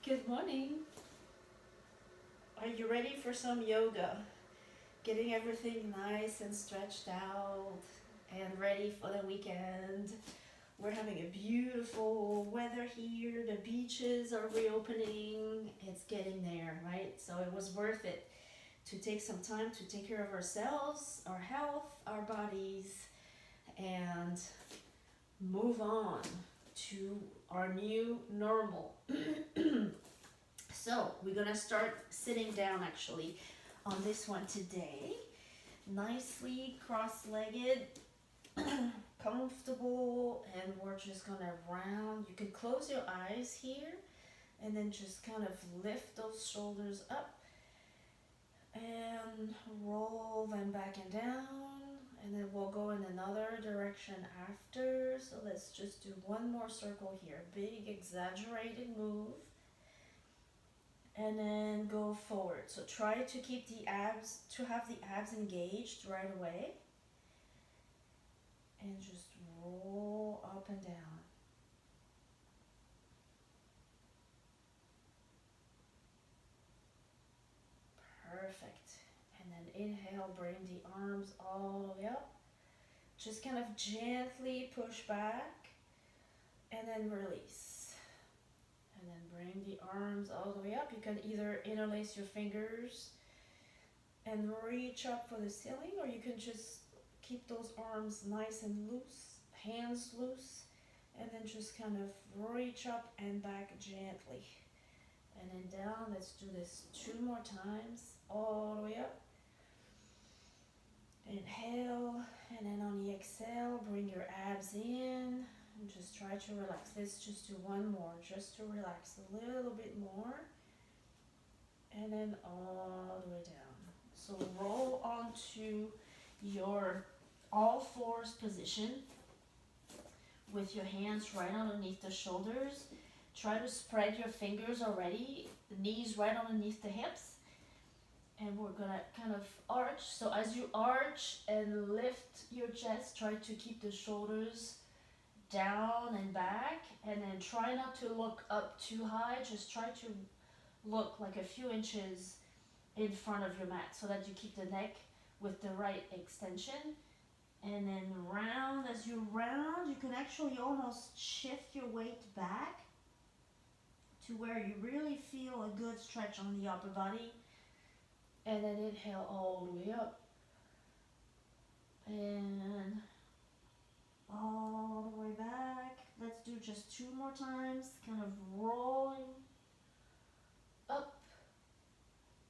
Good morning. Are you ready for some yoga? Getting everything nice and stretched out and ready for the weekend. We're having a beautiful weather here. The beaches are reopening. It's getting there, right? So it was worth it to take some time to take care of ourselves, our health, our bodies, and move on to our new normal. So we're gonna start sitting down actually on this one today. Nicely cross-legged, comfortable, and we're just gonna round. You can close your eyes here and then just kind of lift those shoulders up and roll them back and down. And then we'll go in another direction after. So let's just do one more circle here. Big exaggerated move. And then go forward. So try to keep the abs, to have the abs engaged right away. And just roll up and down. Perfect. And then inhale, bring the arms all the way up. Just kind of gently push back and then release. And then bring the arms all the way up. You can either interlace your fingers and reach up for the ceiling, or you can just keep those arms nice and loose, hands loose, and then just kind of reach up and back gently. And then down. Let's do this 2 more times, all the way up. Inhale, and then on the exhale, bring your abs in and just try to relax. Let's just do one more, just to relax a little bit more. And then all the way down. So roll onto your all fours position with your hands right underneath the shoulders. Try to spread your fingers already, the knees right underneath the hips. And we're gonna kind of arch. So as you arch and lift your chest, try to keep the shoulders down and back. And then try not to look up too high. Just try to look like a few inches in front of your mat so that you keep the neck with the right extension. And then round. As you round, you can actually almost shift your weight back to where you really feel a good stretch on the upper body. And then inhale all the way up. And all the way back. Let's do just 2 more times. Kind of rolling up.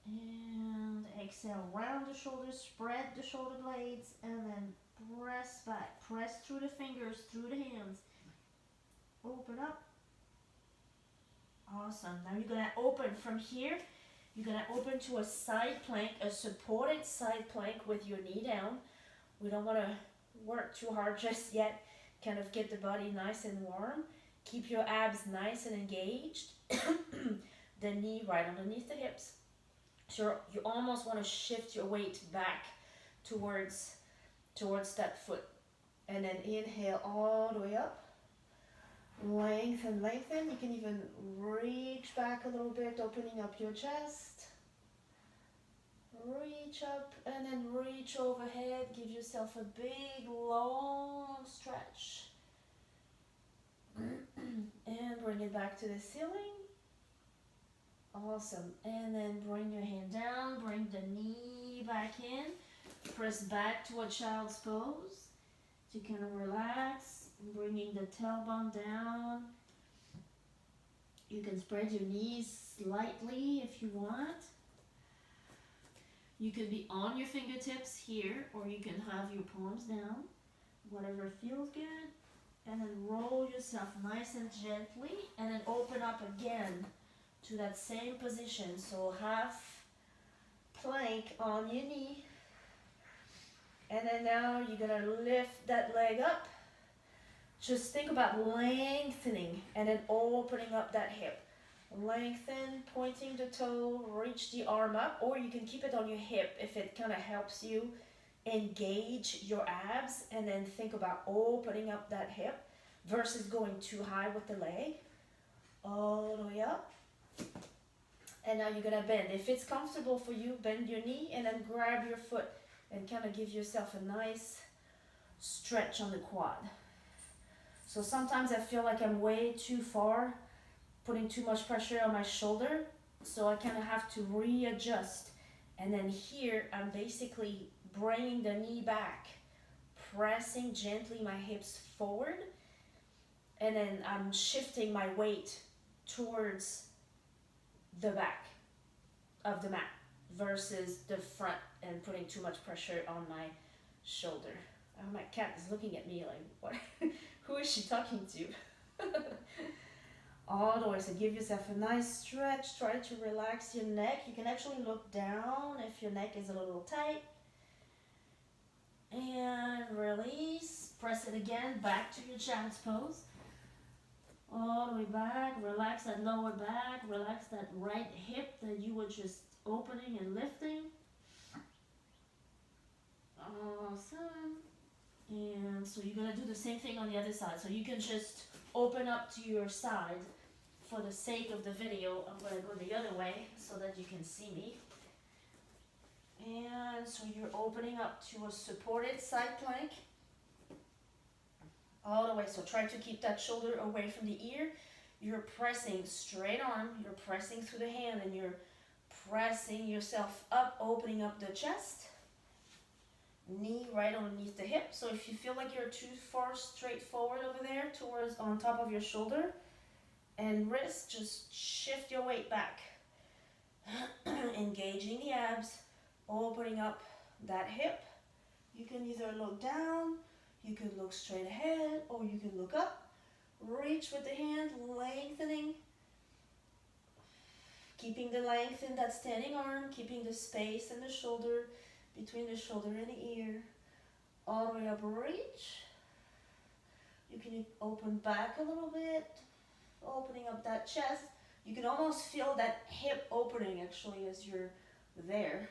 And exhale, round the shoulders, spread the shoulder blades, and then press back. Press through the fingers, through the hands. Open up. Awesome. Now you're gonna open from here. You're gonna open to a side plank, a supported side plank with your knee down. We don't wanna work too hard just yet. Kind of get the body nice and warm. Keep your abs nice and engaged. The knee right underneath the hips. So you almost want to shift your weight back towards that foot. And then inhale all the way up. Lengthen, lengthen. You can even reach back a little bit, opening up your chest. Reach up and then reach overhead. Give yourself a big, long stretch. And bring it back to the ceiling. Awesome. And then bring your hand down. Bring the knee back in. Press back to a child's pose. To kind of relax. Bringing the tailbone down. You can spread your knees slightly if you want. You could be on your fingertips here, or you can have your palms down. Whatever feels good. And then roll yourself nice and gently. And then open up again to that same position. So half plank on your knee. And then now you're going to lift that leg up. Just think about lengthening and then opening up that hip. Lengthen, pointing the toe, reach the arm up, or you can keep it on your hip if it kind of helps you engage your abs. And then think about opening up that hip versus going too high with the leg. All the way up. And now you're gonna bend. If it's comfortable for you, bend your knee and then grab your foot and kind of give yourself a nice stretch on the quad. So sometimes I feel like I'm way too far, putting too much pressure on my shoulder. So I kind of have to readjust. And then here, I'm basically bringing the knee back, pressing gently my hips forward. And then I'm shifting my weight towards the back of the mat versus the front and putting too much pressure on my shoulder. My cat is looking at me like, what? Who is she talking to? All the way. So give yourself a nice stretch. Try to relax your neck. You can actually look down if your neck is a little tight. And release. Press it again. Back to your child's pose. All the way back. Relax that lower back. Relax that right hip that you were just opening and lifting. Awesome. And so you're going to do the same thing on the other side. So you can just open up to your side. For the sake of the video, I'm going to go the other way so that you can see me. And so you're opening up to a supported side plank. All the way. So try to keep that shoulder away from the ear. You're pressing straight arm. You're pressing through the hand and you're pressing yourself up, opening up the chest. Knee right underneath the hip. So if you feel like you're too far straight forward over there towards on top of your shoulder and wrist, just shift your weight back. Engaging the abs, opening up that hip. You can either look down, you can look straight ahead, or you can look up. Reach with the hand, lengthening. Keeping the length in that standing arm, keeping the space in the shoulder, between the shoulder and the ear. All the way up, reach. You can open back a little bit, opening up that chest. You can almost feel that hip opening actually as you're there.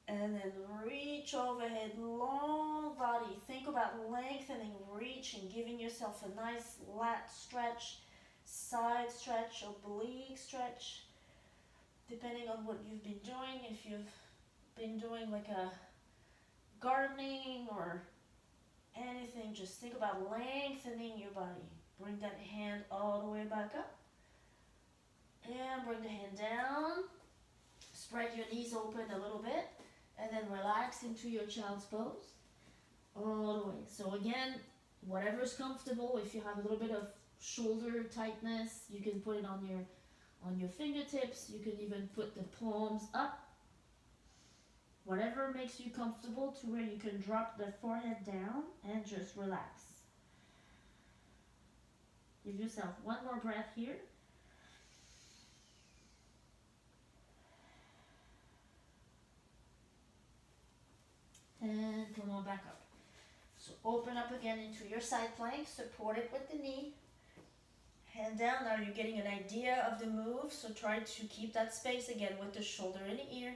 And then reach overhead, long body. Think about lengthening, reaching, giving yourself a nice lat stretch, side stretch, oblique stretch. Depending on what you've been doing, if you've been doing like a gardening or anything, just think about lengthening your body. Bring that hand all the way back up. And bring the hand down. Spread your knees open a little bit. And then relax into your child's pose. All the way. So again, whatever is comfortable. If you have a little bit of shoulder tightness, you can put it on your fingertips. You can even put the palms up. Whatever makes you comfortable to where you can drop the forehead down and just relax. Give yourself one more breath here. And come on back up. So open up again into your side plank, support it with the knee. Hand down, now you're getting an idea of the move, so try to keep that space again with the shoulder and the ear.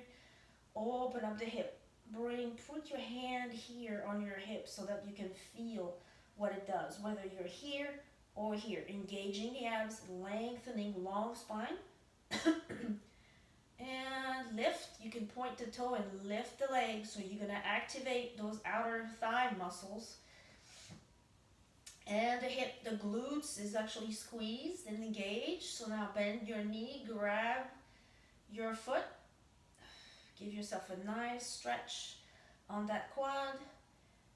Open up the hip. Put your hand here on your hip so that you can feel what it does, whether you're here or here. Engaging the abs, lengthening long spine. And lift. You can point the toe and lift the leg, so you're going to activate those outer thigh muscles. And the hip, the glutes is actually squeezed and engaged. So now bend your knee, grab your foot. Give yourself a nice stretch on that quad.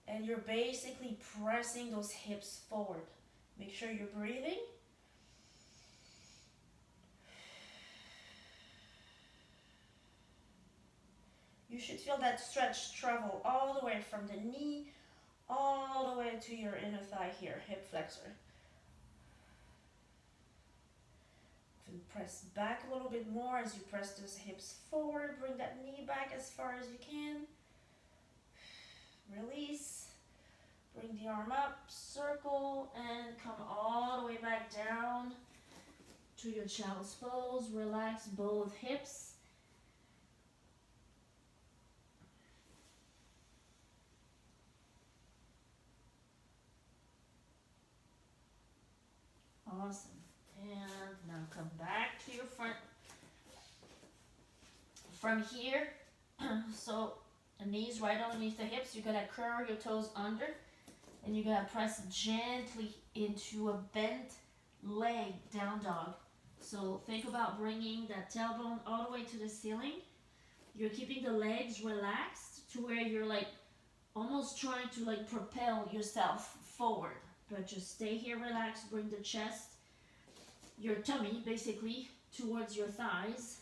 And you're basically pressing those hips forward. Make sure you're breathing. You should feel that stretch travel all the way from the knee, all the way to your inner thigh here, hip flexor. And press back a little bit more as you press those hips forward. Bring that knee back as far as you can. Release. Bring the arm up, circle, and come all the way back down to your child's pose. Relax both hips. Awesome. And now come back to your front From here, so the knees right underneath the hips, you're gonna curl your toes under, and you're gonna press gently into a bent leg down dog. So think about bringing that tailbone all the way to the ceiling. You're keeping the legs relaxed to where you're like almost trying to like propel yourself forward. But just stay here relaxed, bring the chest, your tummy basically, towards your thighs,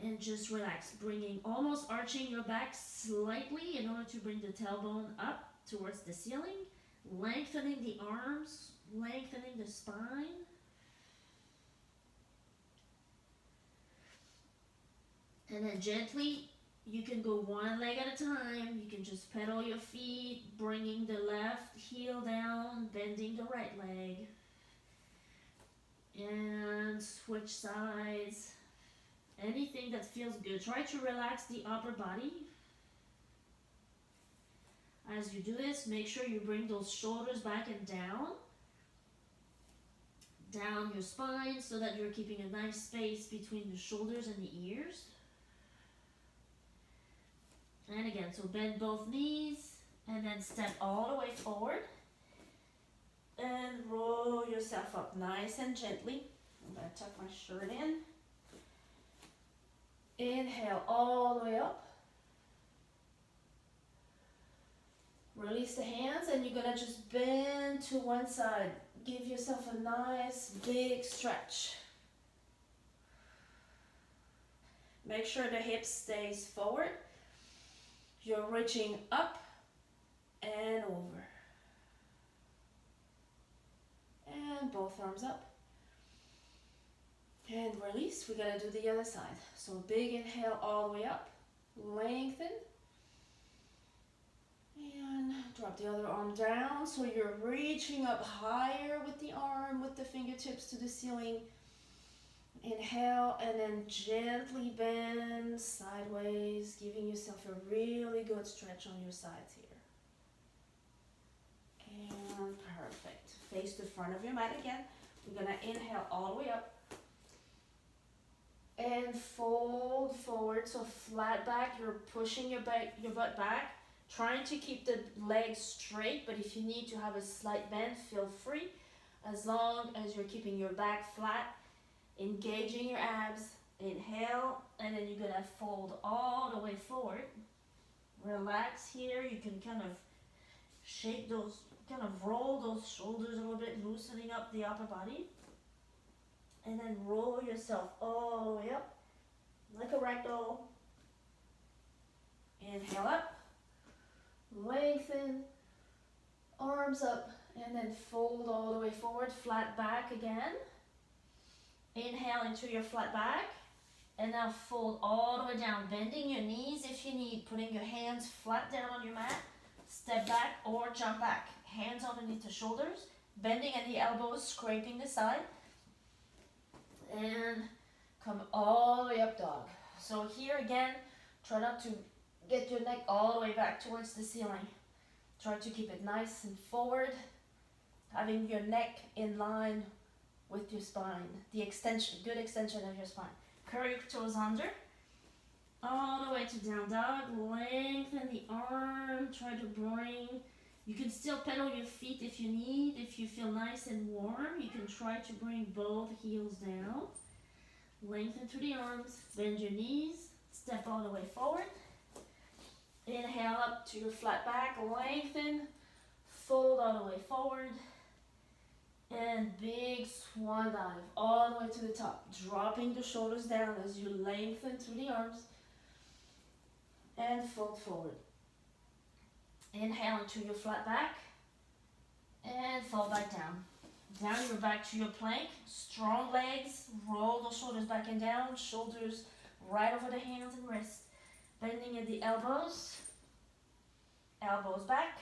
and just relax, bringing, almost arching your back slightly in order to bring the tailbone up towards the ceiling, lengthening the arms, lengthening the spine. And then gently, you can go one leg at a time. You can just pedal your feet, bringing the left heel down, bending the right leg. And switch sides. Anything that feels good. Try to relax the upper body. As you do this, make sure you bring those shoulders back and down. Down your spine so that you're keeping a nice space between the shoulders and the ears. And again, so bend both knees and then step all the way forward. And roll yourself up nice and gently. I'm going to tuck my shirt in. Inhale all the way up. Release the hands and you're going to just bend to one side. Give yourself a nice big stretch. Make sure the hips stays forward. You're reaching up and over. And both arms up. And release. We're going to do the other side. So big inhale all the way up. Lengthen. And drop the other arm down. So you're reaching up higher with the arm, with the fingertips to the ceiling. Inhale and then gently bend sideways, giving yourself a really good stretch on your sides here. And perfect. Face the front of your mat again. We're going to inhale all the way up. And fold forward, so flat back. You're pushing your butt back, trying to keep the legs straight, but if you need to have a slight bend, feel free. As long as you're keeping your back flat, engaging your abs. Inhale, and then you're gonna fold all the way forward. Relax here. You can kind of shake those, kind of roll those shoulders a little bit, loosening up the upper body. And then roll yourself all the way up, like a ragdoll. Inhale up, lengthen, arms up, and then fold all the way forward, flat back again. Inhale into your flat back, and now fold all the way down, bending your knees if you need, putting your hands flat down on your mat, step back or jump back. Hands underneath the shoulders, bending at the elbows, scraping the side, and come all the way up dog. So here again, try not to get your neck all the way back towards the ceiling. Try to keep it nice and forward, having your neck in line with your spine, the extension, good extension of your spine. Curl your toes under, all the way to down dog. Lengthen the arm, try to bring, you can still pedal your feet if you need. If you feel nice and warm, you can try to bring both heels down. Lengthen through the arms, bend your knees, step all the way forward. Inhale up to your flat back, lengthen, fold all the way forward. And big swan dive all the way to the top, dropping the shoulders down as you lengthen through the arms and fold forward. Inhale into your flat back and fall back down. Down your back to your plank, strong legs, roll the shoulders back and down, shoulders right over the hands and wrists, bending at the elbows, elbows back.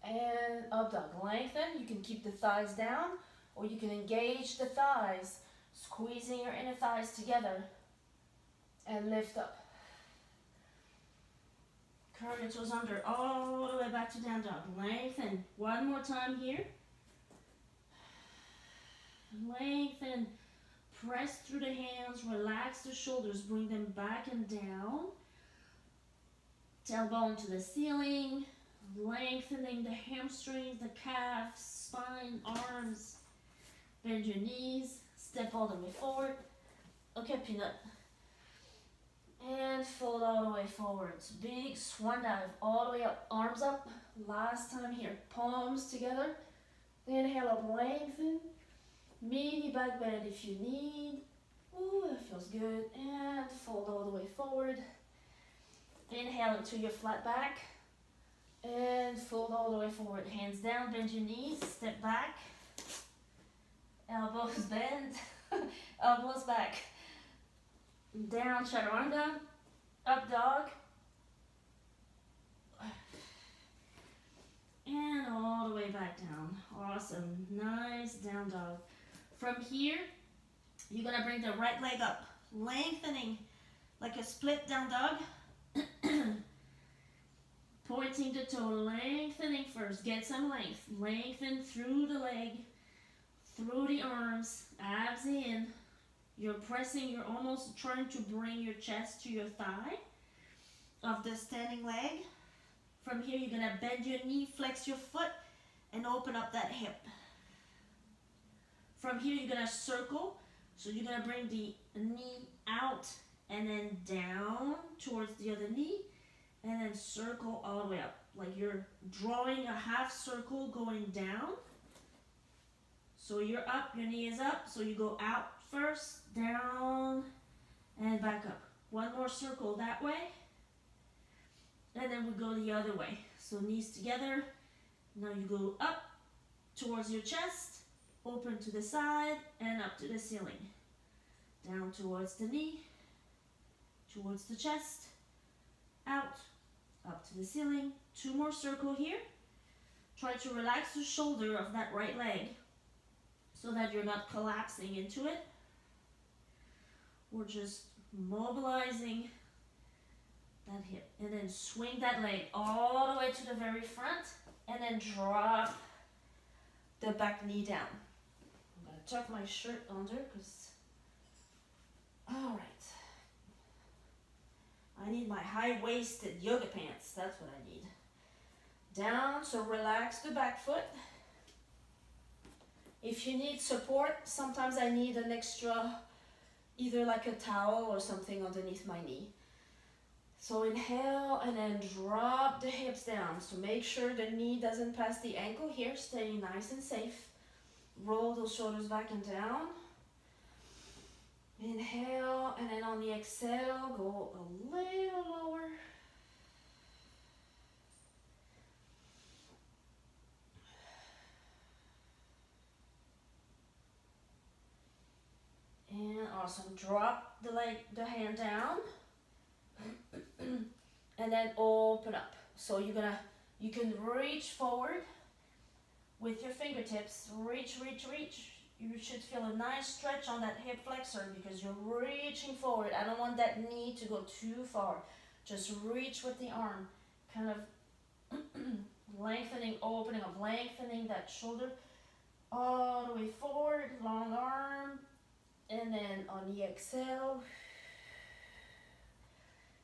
And up dog, lengthen. You can keep the thighs down or you can engage the thighs, squeezing your inner thighs together and lift up. Curl your toes under all the way back to down dog. Lengthen. One more time here. Lengthen. Press through the hands, relax the shoulders, bring them back and down. Tailbone to the ceiling, lengthening the hamstrings, the calves, spine, arms. Bend your knees, step all the way forward. Okay, Peanut. And fold all the way forwards. Big swan dive all the way up, arms up. Last time here, palms together. Inhale up, lengthen. Mini back bend if you need. Ooh, that feels good. And fold all the way forward. Inhale into your flat back. And fold all the way forward. Hands down, bend your knees, step back. Elbows bend, elbows back. Down, chaturanga, up dog. And all the way back down. Awesome, nice down dog. From here, you're gonna bring the right leg up, lengthening like a split down dog. Pointing the toe, lengthening first, get some length. Lengthen through the leg, through the arms, abs in. You're pressing, you're almost trying to bring your chest to your thigh of the standing leg. From here, you're gonna bend your knee, flex your foot, and open up that hip. From here, you're gonna circle. So you're gonna bring the knee out and then down towards the other knee, and then circle all the way up. Like you're drawing a half circle going down. So you're up, your knee is up, so you go out first, down, and back up. One more circle that way, and then we go the other way. So knees together, now you go up towards your chest, open to the side, and up to the ceiling. Down towards the knee, towards the chest, out, up to the ceiling. Two more circles here. Try to relax the shoulder of that right leg so that you're not collapsing into it. We're just mobilizing that hip. And then swing that leg all the way to the very front, and then drop the back knee down. I'm gonna tuck my shirt under because, all right. I need my high-waisted yoga pants. That's what I need. Down, so relax the back foot. If you need support, sometimes I need an extra, either like a towel or something underneath my knee. So inhale and then drop the hips down. So make sure the knee doesn't pass the ankle here, staying nice and safe. Roll those shoulders back and down. Inhale, and then on the exhale, go a little lower. And awesome. Drop the hand down. And then open up. So you can reach forward with your fingertips. Reach, reach, reach. You should feel a nice stretch on that hip flexor because you're reaching forward. I don't want that knee to go too far. Just reach with the arm. Kind of lengthening, opening up, lengthening that shoulder all the way forward. Long arm. And then on the exhale,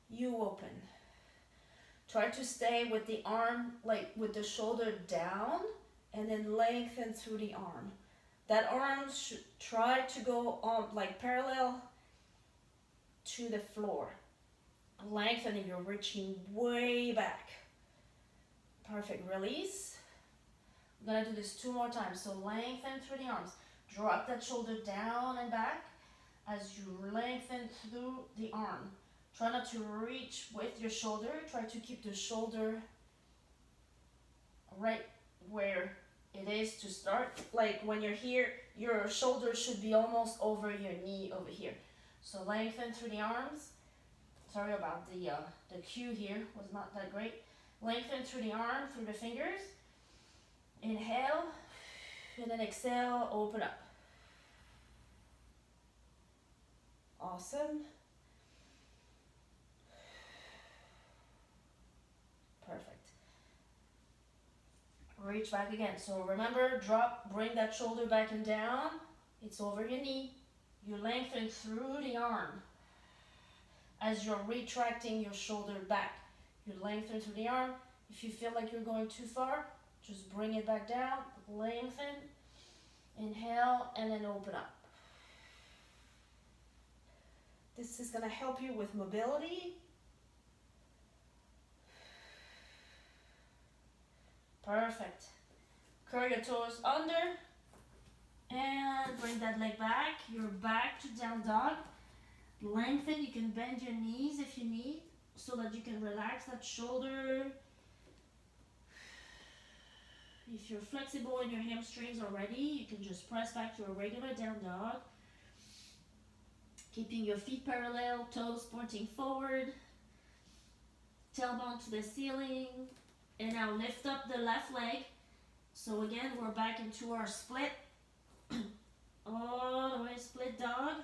you open. Try to stay with the arm, like with the shoulder down, and then lengthen through the arm. That arm should try to go on like parallel to the floor. Lengthening, you're reaching way back. Perfect, release. I'm gonna do this 2 more times. So lengthen through the arms. Drop that shoulder down and back as you lengthen through the arm. Try not to reach with your shoulder. Try to keep the shoulder right where it is to start. Like when you're here, your shoulder should be almost over your knee over here. So lengthen through the arms. Sorry about the cue here, was not that great. Lengthen through the arm, through the fingers. Inhale, and then exhale, open up. Awesome. Perfect. Reach back again. So remember, drop, bring that shoulder back and down. It's over your knee. You lengthen through the arm as you're retracting your shoulder back. You lengthen through the arm. If you feel like you're going too far, just bring it back down, lengthen, inhale, and then open up. This is going to help you with mobility. Perfect. Curl your toes under and bring that leg back. You're back to down dog. Lengthen. You can bend your knees if you need so that you can relax that shoulder. If you're flexible in your hamstrings already, you can just press back to a regular down dog. Keeping your feet parallel, toes pointing forward, tailbone to the ceiling. And now lift up the left leg. So again, we're back into our split. All the way split dog.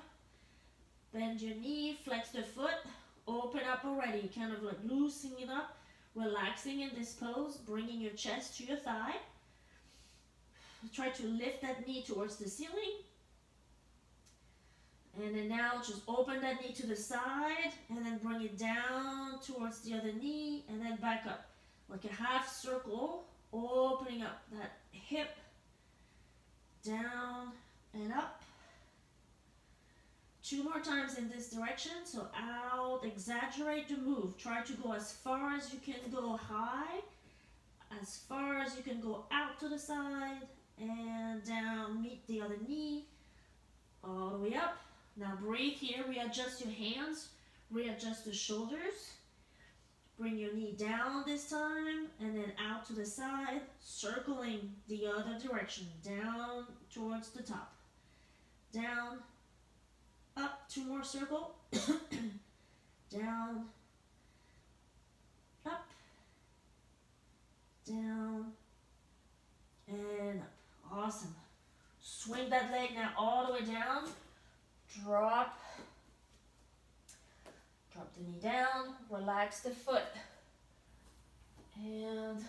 Bend your knee, flex the foot, open up already. Kind of like loosening it up, relaxing in this pose, bringing your chest to your thigh. Try to lift that knee towards the ceiling. And then now just open that knee to the side and then bring it down towards the other knee and then back up. Like a half circle, opening up that hip, down and up. 2 more times in this direction, so out, exaggerate the move. Try to go as far as you can go high, as far as you can go out to the side, and down, meet the other knee, all the way up. Now breathe here, readjust your hands, readjust the shoulders. Bring your knee down this time, and then out to the side, circling the other direction, down towards the top. Down, up, 2 more circle, down, up, down, and up. Awesome. Swing that leg now all the way down, drop the knee down, relax the foot, and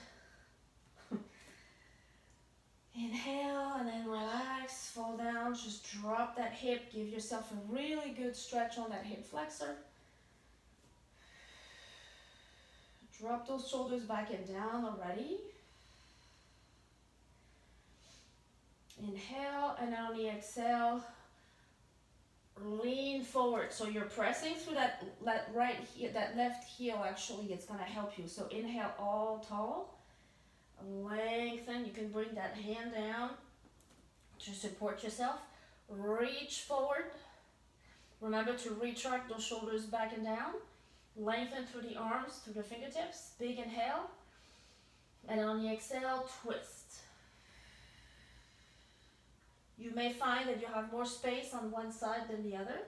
inhale, and then relax, fall down, just drop that hip, give yourself a really good stretch on that hip flexor. Drop those shoulders back and down already. Inhale, and on the exhale, lean forward. So you're pressing through that right heel, that left heel actually, it's gonna help you. So inhale all tall, lengthen. You can bring that hand down to support yourself. Reach forward. Remember to retract those shoulders back and down. Lengthen through the arms, through the fingertips. Big inhale. And on the exhale, twist. You may find that you have more space on one side than the other.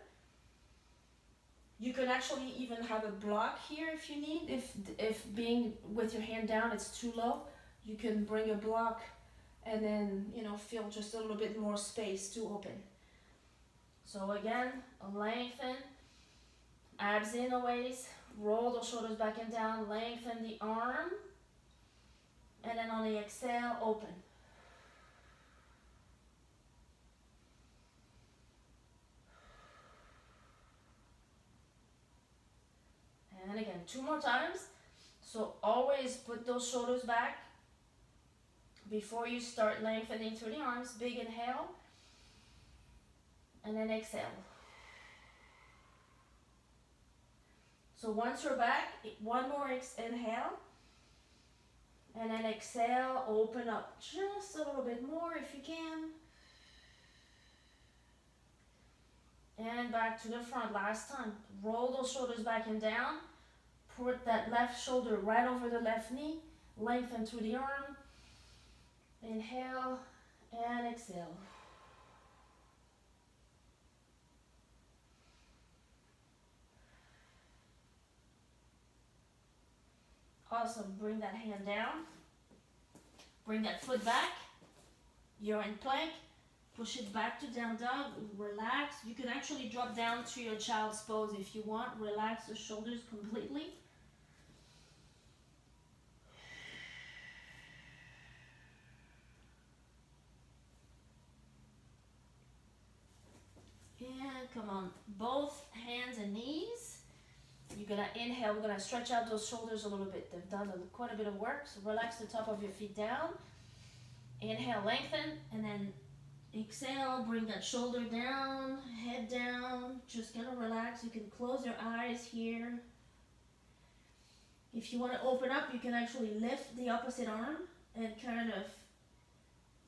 You can actually even have a block here if you need. If being with your hand down it's too low, you can bring a block and then, feel just a little bit more space to open. So again, lengthen, abs in always, roll those shoulders back and down, lengthen the arm, and then on the exhale, open. And again, 2 more times. So always put those shoulders back before you start lengthening through the arms. Big inhale. And then exhale. So once you're back, 1 more inhale. And then exhale, open up just a little bit more if you can. And back to the front, last time. Roll those shoulders back and down. Put that left shoulder right over the left knee. Lengthen through the arm. Inhale and exhale. Awesome. Bring that hand down. Bring that foot back. You're in plank. Push it back to down dog. Relax. You can actually drop down to your child's pose if you want. Relax the shoulders completely. And come on, both hands and knees. You're gonna inhale, we're gonna stretch out those shoulders a little bit. They've done quite a bit of work, so relax the top of your feet down. Inhale, lengthen, and then exhale, bring that shoulder down, head down, just gonna relax. You can close your eyes here. If you want to open up, you can actually lift the opposite arm and kind of,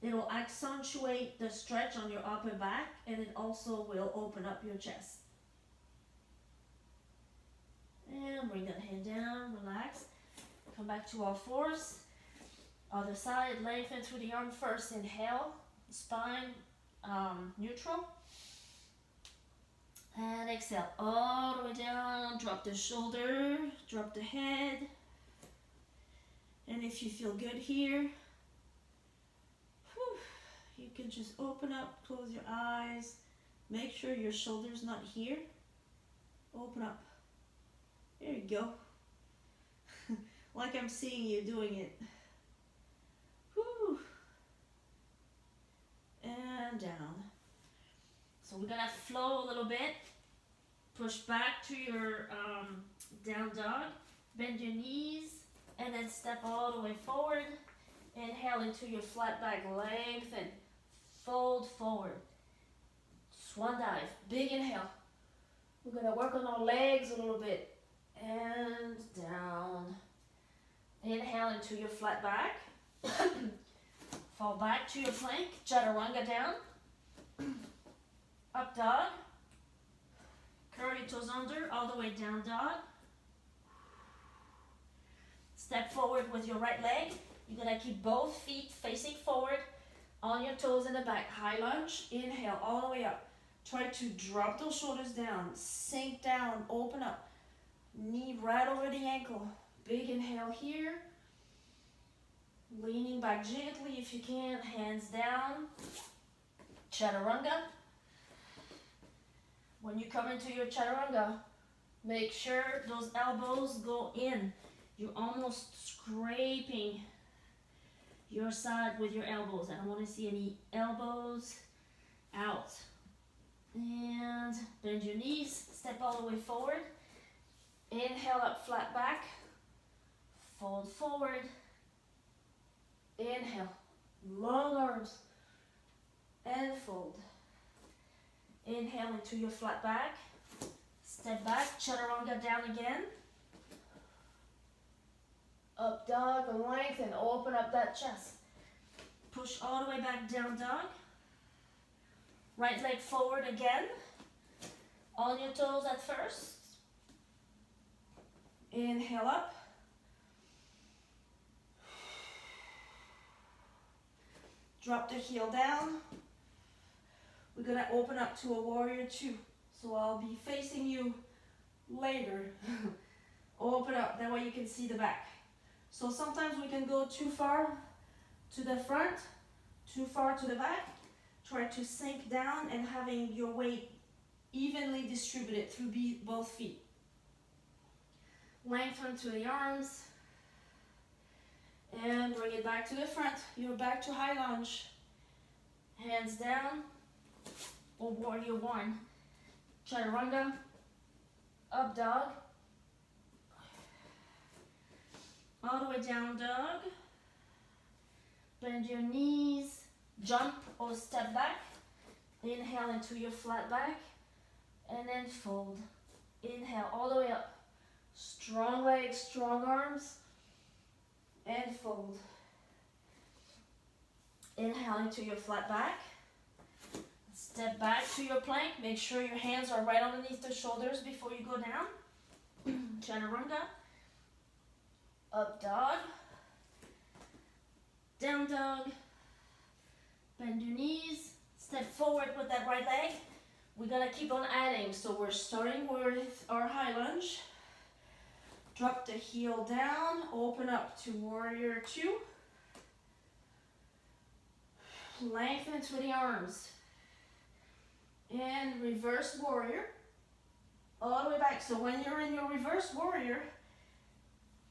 it'll accentuate the stretch on your upper back, and it also will open up your chest. And bring that head down, relax. Come back to all fours. Other side, lengthen through the arm first. Inhale, spine neutral. And exhale, all the way down. Drop the shoulder, drop the head. And if you feel good here, you can just open up, close your eyes. Make sure your shoulder's not here. Open up. There you go. Like I'm seeing you doing it. Whew. And down. So we're gonna flow a little bit. Push back to your down dog. Bend your knees and then step all the way forward. Inhale into your flat back, lengthen. Fold forward. Swan dive. Big inhale. We're gonna work on our legs a little bit. And down. Inhale into your flat back. Fall back to your plank. Chaturanga down. Up dog. Curl your toes under, all the way down dog. Step forward with your right leg. You're gonna keep both feet facing forward on your toes in the back. High lunge. Inhale all the way up. Try to drop those shoulders down. Sink down. Open up. Knee right over the ankle. Big inhale here. Leaning back gently if you can. Hands down. Chaturanga. When you come into your chaturanga, make sure those elbows go in. You're almost scraping your side with your elbows. I don't want to see any elbows out. And bend your knees. Step all the way forward. Inhale up, flat back. Fold forward. Inhale. Long arms. And fold. Inhale into your flat back. Step back. Chaturanga down again. Up dog. Lengthen. Open up that chest. Push all the way back down dog. Right leg forward again. On your toes at first. Inhale up. Drop the heel down. We're gonna open up to a warrior two. So I'll be facing you later. Open up, that way you can see the back. So sometimes we can go too far to the front, too far to the back. Try to sink down and having your weight evenly distributed through both feet. Lengthen to the arms. And bring it back to the front. You're back to high lunge. Hands down. Or warrior one. Chaturanga. Up dog. All the way down dog. Bend your knees. Jump or step back. Inhale into your flat back. And then fold. Inhale all the way up. Strong legs, strong arms. And fold. Inhale into your flat back. Step back to your plank. Make sure your hands are right underneath the shoulders before you go down. Chaturanga. Up dog. Down dog. Bend your knees. Step forward with that right leg. We're gonna keep on adding. So we're starting with our high lunge. Drop the heel down. Open up to warrior two. Lengthen through the arms. And reverse warrior. All the way back. So when you're in your reverse warrior,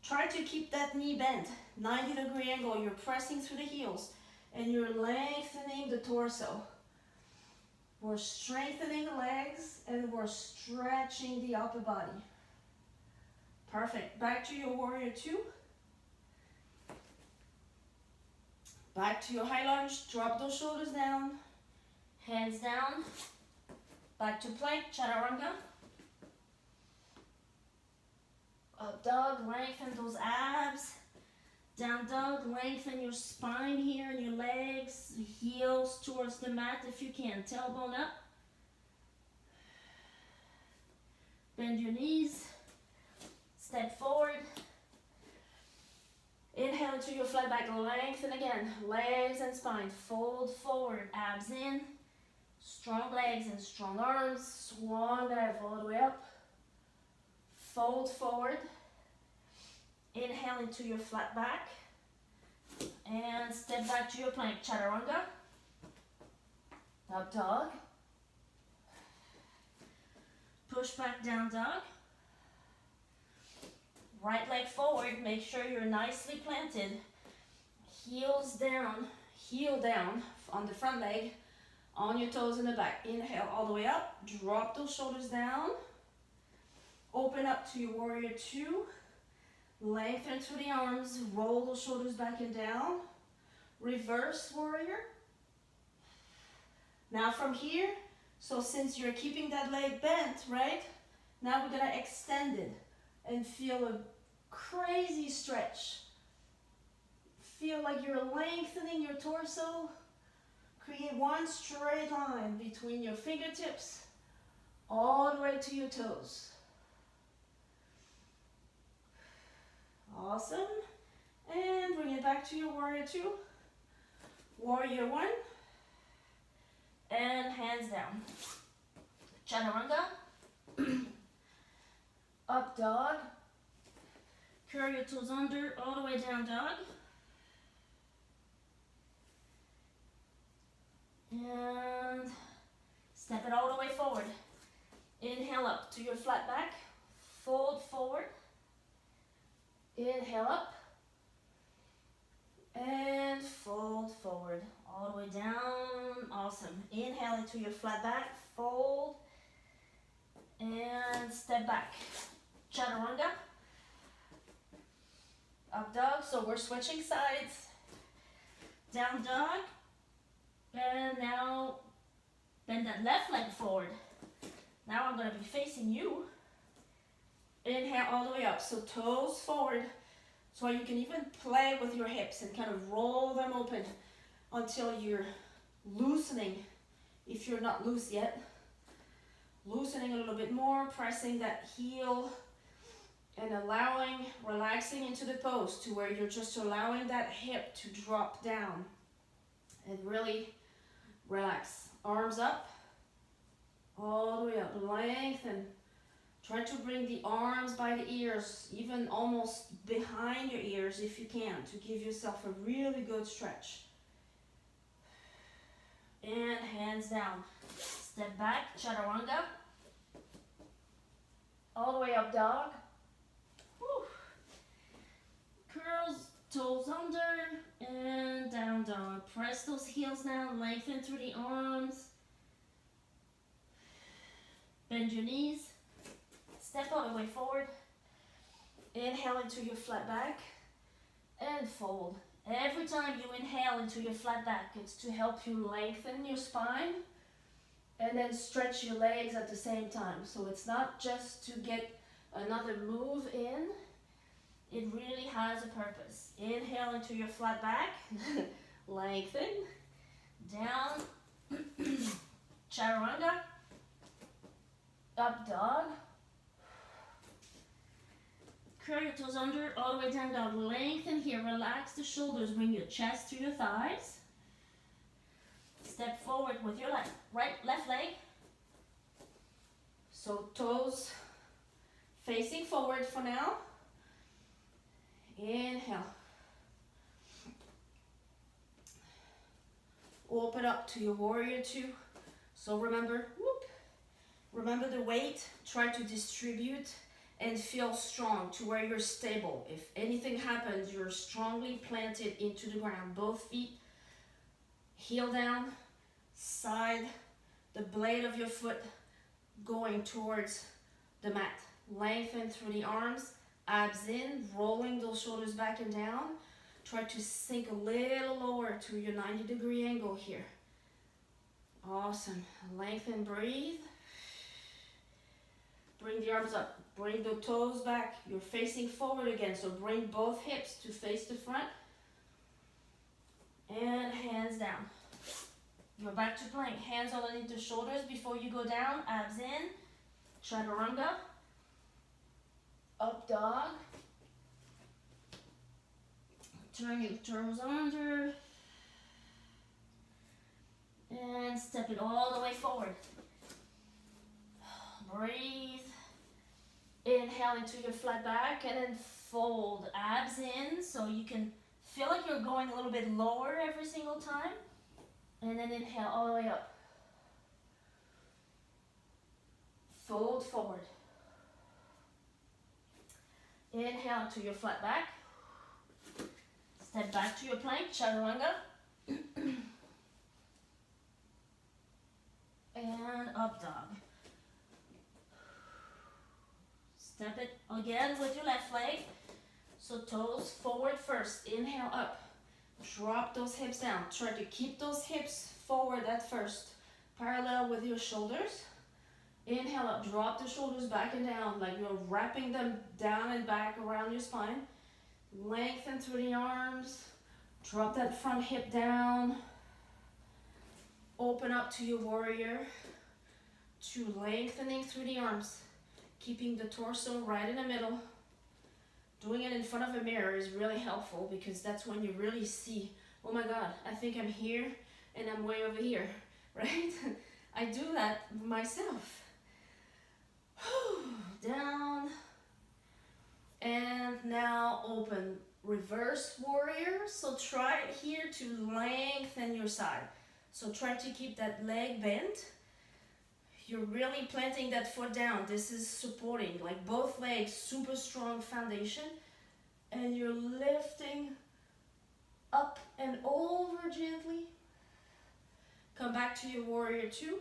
try to keep that knee bent. 90-degree angle. You're pressing through the heels. And you're lengthening the torso. We're strengthening the legs and we're stretching the upper body. Perfect. Back to your warrior two. Back to your high lunge. Drop those shoulders down. Hands down. Back to plank, chaturanga. Up dog, lengthen those abs. Down dog, lengthen your spine here and your legs. Heels towards the mat if you can. Tailbone up. Bend your knees. Step forward. Inhale into your flat back, lengthen again. Legs and spine, fold forward, abs in. Strong legs and strong arms. Swan dive all the way up. Fold forward. Inhale into your flat back. And step back to your plank, chaturanga. Up dog. Push back, down dog. Right leg forward, make sure you're nicely planted. Heels down, heel down on the front leg, on your toes in the back. Inhale all the way up, drop those shoulders down. Open up to your warrior two. Lengthen through the arms, roll those shoulders back and down. Reverse warrior. Now from here, so since you're keeping that leg bent, right? Now we're gonna extend it and feel a crazy stretch. Feel like you're lengthening your torso. Create one straight line between your fingertips all the way to your toes. Awesome. And bring it back to your warrior two. Warrior one. And hands down. Chaturanga. Up dog. Curl your toes under, all the way down dog. And step it all the way forward. Inhale up to your flat back. Fold forward. Inhale up. And fold forward. All the way down. Awesome. Inhale into your flat back. Fold. And step back. Chaturanga. Up dog, so we're switching sides. Down dog. And now bend that left leg forward. Now I'm going to be facing you. Inhale all the way up, so toes forward. So you can even play with your hips and kind of roll them open until you're loosening. If you're not loose yet, loosening a little bit more, pressing that heel and allowing, relaxing into the pose to where you're just allowing that hip to drop down and really relax. Arms up, all the way up, lengthen. Try to bring the arms by the ears, even almost behind your ears if you can, to give yourself a really good stretch. And hands down. Step back, chaturanga. All the way up dog. Whew. Curls, toes under, and down dog. Press those heels down, lengthen through the arms. Bend your knees. Step all the way forward. Inhale into your flat back and fold. Every time you inhale into your flat back, it's to help you lengthen your spine and then stretch your legs at the same time. So it's not just to get another move in. It really has a purpose. Inhale into your flat back, lengthen, down, chaturanga, up dog. Curl your toes under, all the way down dog. Lengthen here, relax the shoulders, bring your chest to your thighs. Step forward with your left leg. So toes facing forward for now. Inhale. Open up to your warrior two. So remember the weight, try to distribute and feel strong to where you're stable. If anything happens, you're strongly planted into the ground. Both feet, heel down, side the blade of your foot going towards the mat. Lengthen through the arms, abs in, rolling those shoulders back and down. Try to sink a little lower to your 90-degree angle here. Awesome. Lengthen, breathe. Bring the arms up. Bring the toes back. You're facing forward again, so bring both hips to face the front. And hands down. You're back to plank. Hands underneath the shoulders before you go down. Abs in. Chaturanga. Up dog. Turn your toes under. And step it all the way forward. Breathe. Inhale into your flat back and then fold abs in so you can feel like you're going a little bit lower every single time. And then inhale all the way up. Fold forward. Inhale to your flat back. Step back to your plank, chaturanga. And up dog. Step it again with your left leg. So toes forward first. Inhale up. Drop those hips down. Try to keep those hips forward at first. Parallel with your shoulders. Inhale up. Drop the shoulders back and down like you're wrapping them down and back around your spine. Lengthen through the arms. Drop that front hip down. Open up to your warrior. Two, lengthening through the arms. Keeping the torso right in the middle. Doing it in front of a mirror is really helpful because that's when you really see, oh my God, I think I'm here and I'm way over here, right? I do that myself. Down. And now open. Reverse warrior. So try here to lengthen your side. So try to keep that leg bent. You're really planting that foot down. This is supporting, like both legs, super strong foundation. And you're lifting up and over gently. Come back to your warrior two.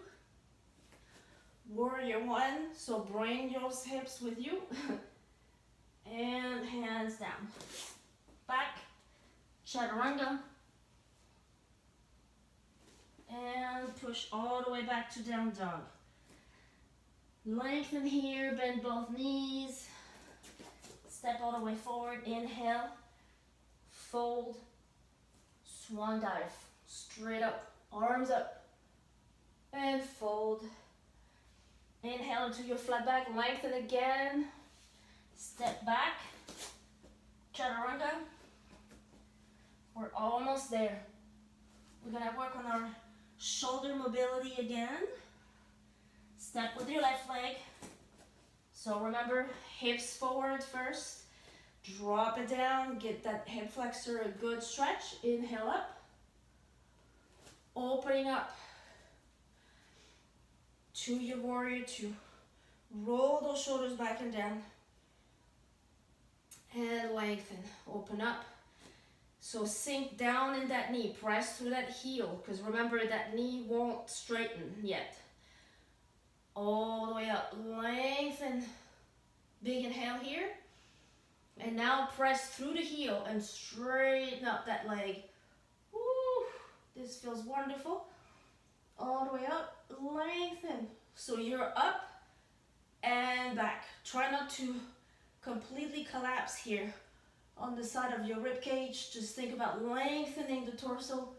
Warrior one, so bring those hips with you. And hands down. Back, chaturanga. And push all the way back to down dog. Lengthen here, bend both knees. Step all the way forward, inhale. Fold, swan dive. Straight up, arms up. And fold. Inhale into your flat back, lengthen again. Step back, chaturanga. We're almost there. We're gonna work on our shoulder mobility again. Step with your left leg. So remember, hips forward first. Drop it down, get that hip flexor a good stretch. Inhale up. Opening up to your warrior two. Roll those shoulders back and down. And lengthen, open up. So sink down in that knee, press through that heel, because remember that knee won't straighten yet. All the way up, lengthen. Big inhale here. And now press through the heel and straighten up that leg. Woo, this feels wonderful. All the way up, lengthen. So you're up and back. Try not to completely collapse here on the side of your rib cage. Just think about lengthening the torso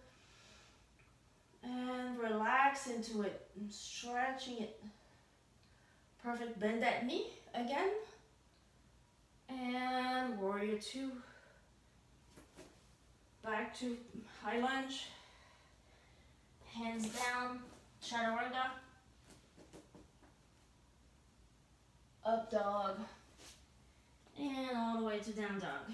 and relax into it and stretching it. Perfect. Bend that knee again. And warrior two. Back to high lunge. Hands down. Chaturanga. Up dog. And all the way to down dog.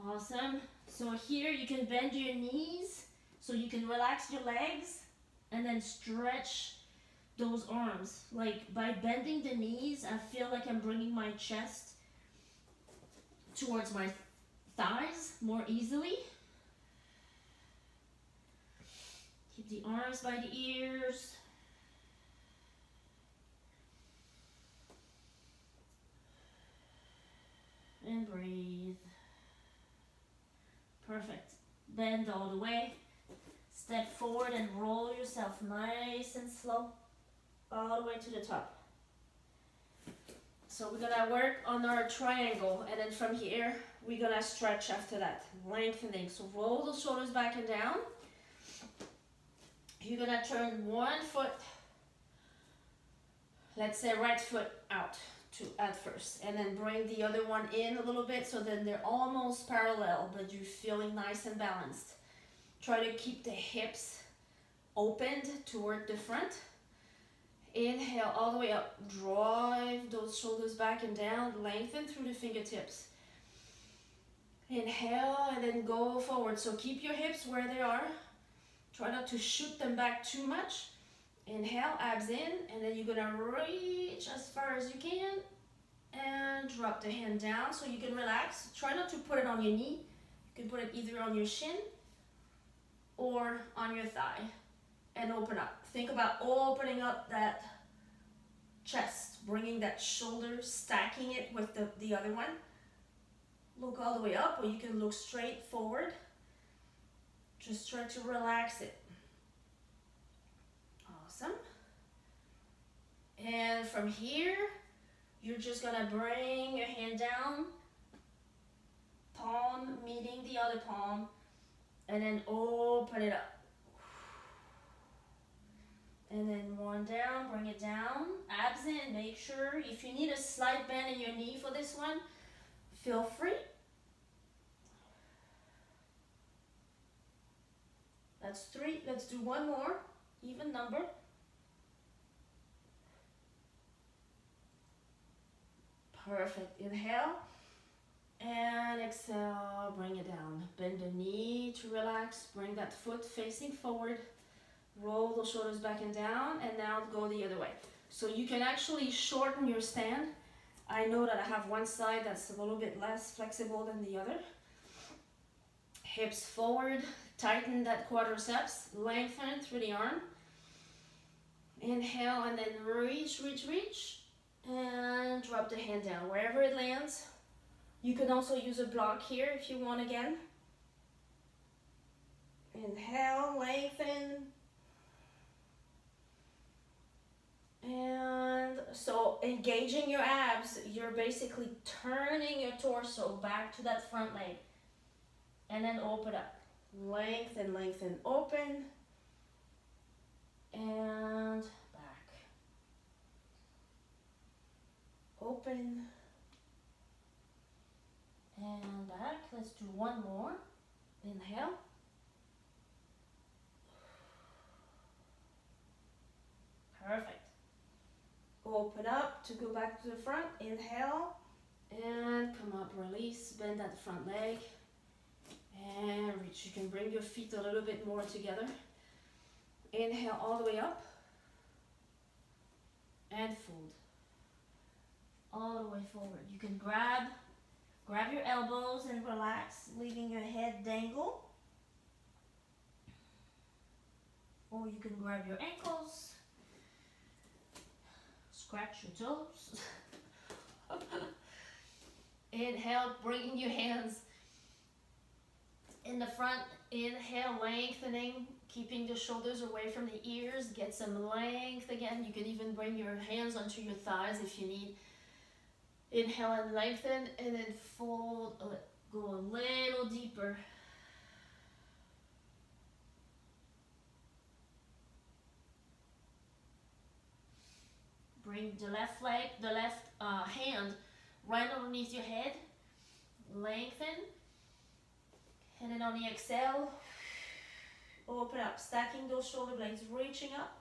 Awesome. So here you can bend your knees so you can relax your legs and then stretch those arms. Like by bending the knees, I feel like I'm bringing my chest towards my thighs more easily. the arms by the ears. And breathe. Perfect. Bend all the way. Step forward and roll yourself nice and slow all the way to the top. So we're gonna work on our triangle, and then from here we're gonna stretch after that, lengthening. So roll the shoulders back and down. You're gonna turn one foot, let's say right foot out at first, and then bring the other one in a little bit, so then they're almost parallel, but you're feeling nice and balanced. Try to keep the hips opened toward the front. Inhale all the way up, drive those shoulders back and down, lengthen through the fingertips. Inhale and then go forward. So keep your hips where they are. Try not to shoot them back too much. Inhale, abs in, and then you're gonna reach as far as you can and drop the hand down so you can relax. Try not to put it on your knee. You can put it either on your shin or on your thigh and open up. Think about opening up that chest, bringing that shoulder, stacking it with the other one. Look all the way up, or you can look straight forward. Just try to relax it. Awesome. And from here, you're just gonna bring your hand down, palm meeting the other palm, and then open it up. And then one down, bring it down, abs in. Make sure if you need a slight bend in your knee for this one, feel free. That's 3. Let's do one more, even number. Perfect. Inhale and exhale, bring it down. Bend the knee to relax. Bring that foot facing forward. Roll the shoulders back and down, and now go the other way. So you can actually shorten your stand. I know that I have one side that's a little bit less flexible than the other. Hips forward, tighten that quadriceps, lengthen through the arm. Inhale and then reach, reach, reach, and drop the hand down wherever it lands. You can also use a block here if you want again. Inhale, lengthen. And so engaging your abs, you're basically turning your torso back to that front leg. And then open up. Lengthen, lengthen, open. And back. Open. And back. Let's do one more. Inhale. Perfect. Open up to go back to the front. Inhale. And come up, release. Bend that front leg. And reach. You can bring your feet a little bit more together. Inhale all the way up. And fold. All the way forward. You can grab your elbows and relax, leaving your head dangle. Or you can grab your ankles. Scratch your toes. Inhale, bringing your hands in the front. Inhale, lengthening, keeping the shoulders away from the ears. Get some length again. You can even bring your hands onto your thighs if you need. Inhale and lengthen, and then fold, go a little deeper. Bring the left leg, the left hand right underneath your head. Lengthen. And then on the exhale, open up, stacking those shoulder blades, reaching up.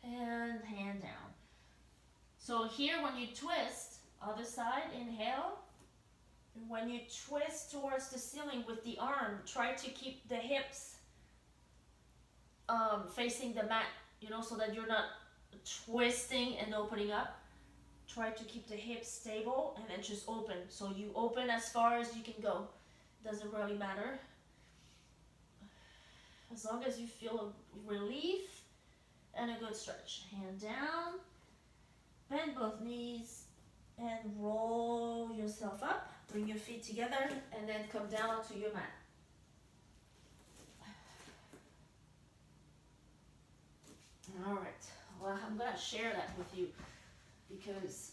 And hand down. So here when you twist, other side, inhale. And when you twist towards the ceiling with the arm, try to keep the hips facing the mat, so that you're not twisting and opening up. Try to keep the hips stable and then just open. So you open as far as you can go. doesn't really matter. As long as you feel a relief and a good stretch. Hand down, bend both knees, and roll yourself up. Bring your feet together, and then come down onto your mat. All right, well, I'm gonna share that with you because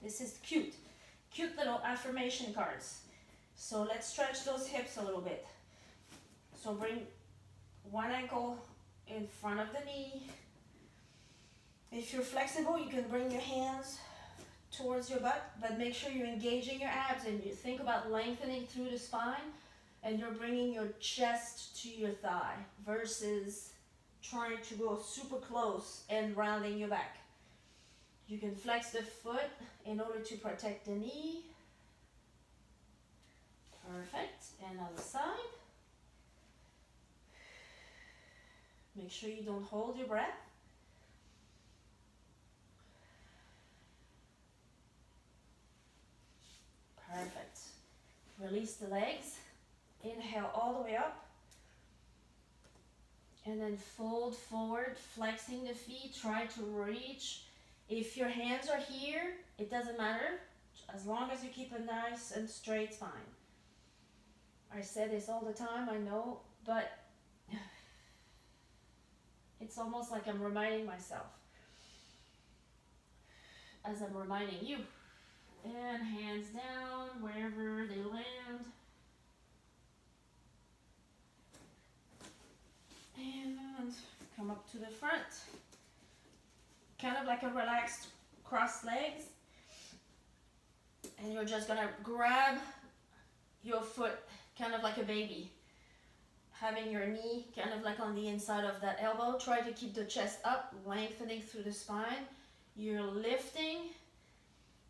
this is cute little affirmation cards. So let's stretch those hips a little bit. So bring one ankle in front of the knee. If you're flexible, you can bring your hands towards your butt, but make sure you're engaging your abs and you think about lengthening through the spine, and you're bringing your chest to your thigh versus trying to go super close and rounding your back. You can flex the foot in order to protect the knee. Perfect. And other side. Make sure you don't hold your breath. Perfect. Release the legs. Inhale all the way up. And then fold forward, flexing the feet. Try to reach. If your hands are here, it doesn't matter. As long as you keep a nice and straight spine. I say this all the time, I know, but it's almost like I'm reminding myself as I'm reminding you. And hands down wherever they land. And come up to the front. Kind of like a relaxed crossed legs. And you're just gonna grab your foot kind of like a baby. Having your knee kind of like on the inside of that elbow. Try to keep the chest up, lengthening through the spine. You're lifting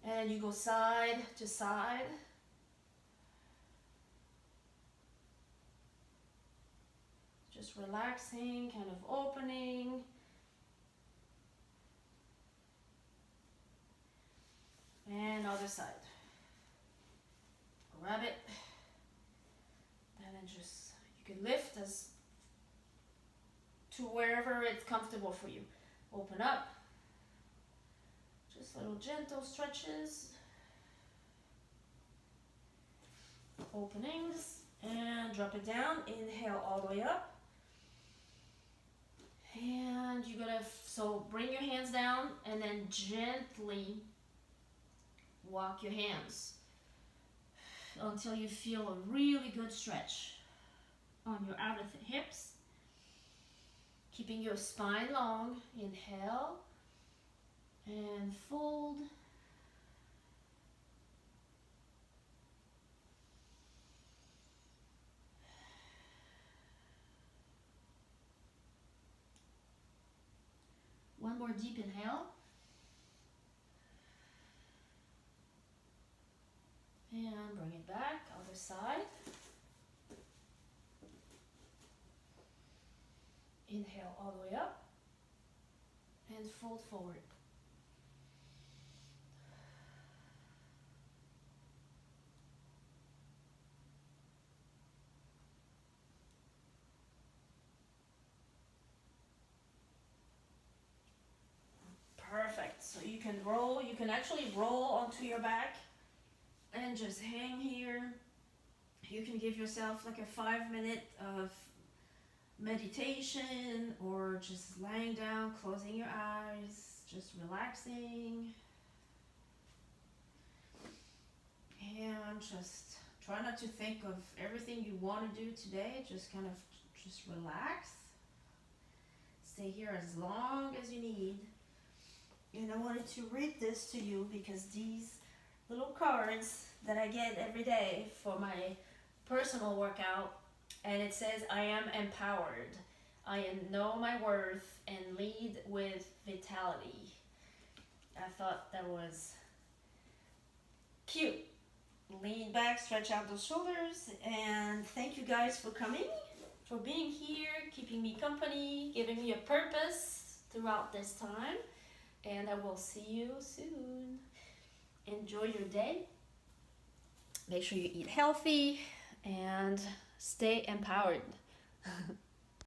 and you go side to side. Just relaxing, kind of opening. And other side. Grab it. And then just, you can lift as to wherever it's comfortable for you. Open up. Just little gentle stretches. Openings. And drop it down. Inhale all the way up. And you're gonna, so bring your hands down and then gently walk your hands until you feel a really good stretch on your outer hips. Keeping your spine long. Inhale and fold. One more deep inhale. And bring it back, other side. Inhale all the way up. And fold forward. Perfect. So you can roll, you can actually roll onto your back and just hang here. You can give yourself like a 5-minute of meditation or just lying down, closing your eyes, just relaxing. And just try not to think of everything you want to do today. Just kind of just relax. Stay here as long as you need. And I wanted to read this to you because these little cards that I get every day for my personal workout, and it says, I am empowered. I know my worth and lead with vitality. I thought that was cute. Lean back, stretch out those shoulders, and thank you guys for coming, for being here, keeping me company, giving me a purpose throughout this time. And I will see you soon. Enjoy your day. Make sure you eat healthy and stay empowered.